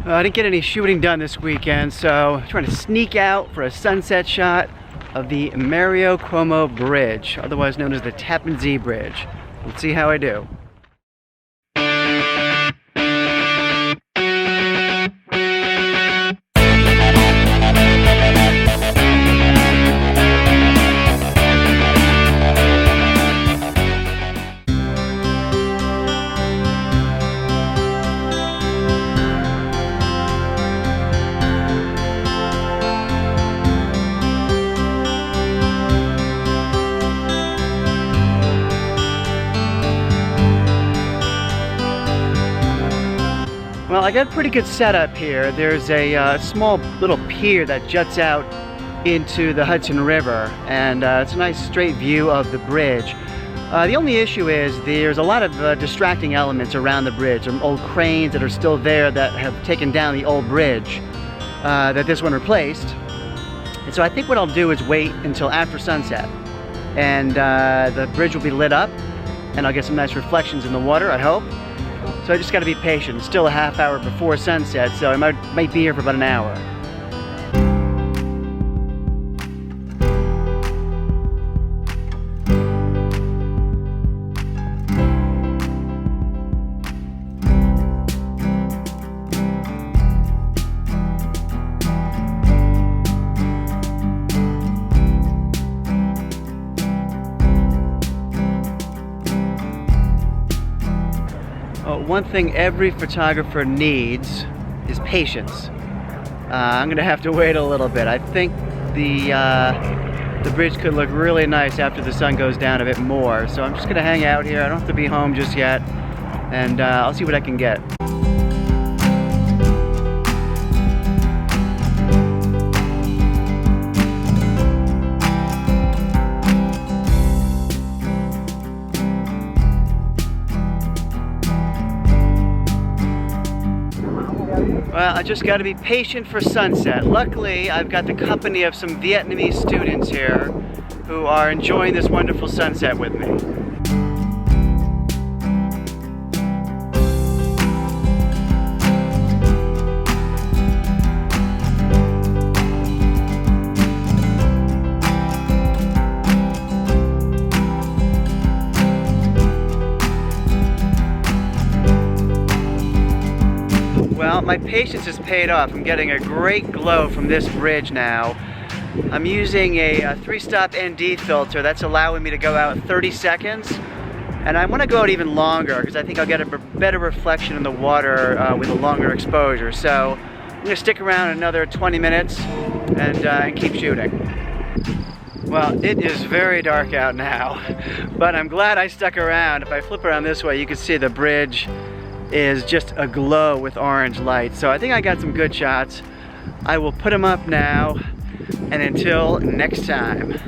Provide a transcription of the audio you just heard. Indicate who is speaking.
Speaker 1: I didn't get any shooting done this weekend, so I'm trying to sneak out for a sunset shot of the Mario Cuomo Bridge, otherwise known as the Tappan Zee Bridge. Let's see how I do. Well, I got a pretty good setup here. There's a small little pier that juts out into the Hudson River, and it's a nice straight view of the bridge. The only issue is there's a lot of distracting elements around the bridge. Some old cranes that are still there that have taken down the old bridge that this one replaced. And so I think what I'll do is wait until after sunset, and the bridge will be lit up, and I'll get some nice reflections in the water, I hope. So I just got to be patient. It's still a half hour before sunset, so I might be here for about an hour. One thing every photographer needs is patience. I'm gonna have to wait a little bit. I think the bridge could look really nice after the sun goes down a bit more. So I'm just gonna hang out here. I don't have to be home just yet, and I'll see what I can get. Well, I just got to be patient for sunset. Luckily, I've got the company of some Vietnamese students here who are enjoying this wonderful sunset with me. Well, my patience has paid off. I'm getting a great glow from this bridge now. I'm using a 3-stop ND filter that's allowing me to go out 30 seconds. And I want to go out even longer because I think I'll get a better reflection in the water with a longer exposure. So I'm going to stick around another 20 minutes and keep shooting. Well, it is very dark out now, but I'm glad I stuck around. If I flip around this way, you can see the bridge is just aglow with orange light. So I think I got some good shots. I will put them up now, and until next time.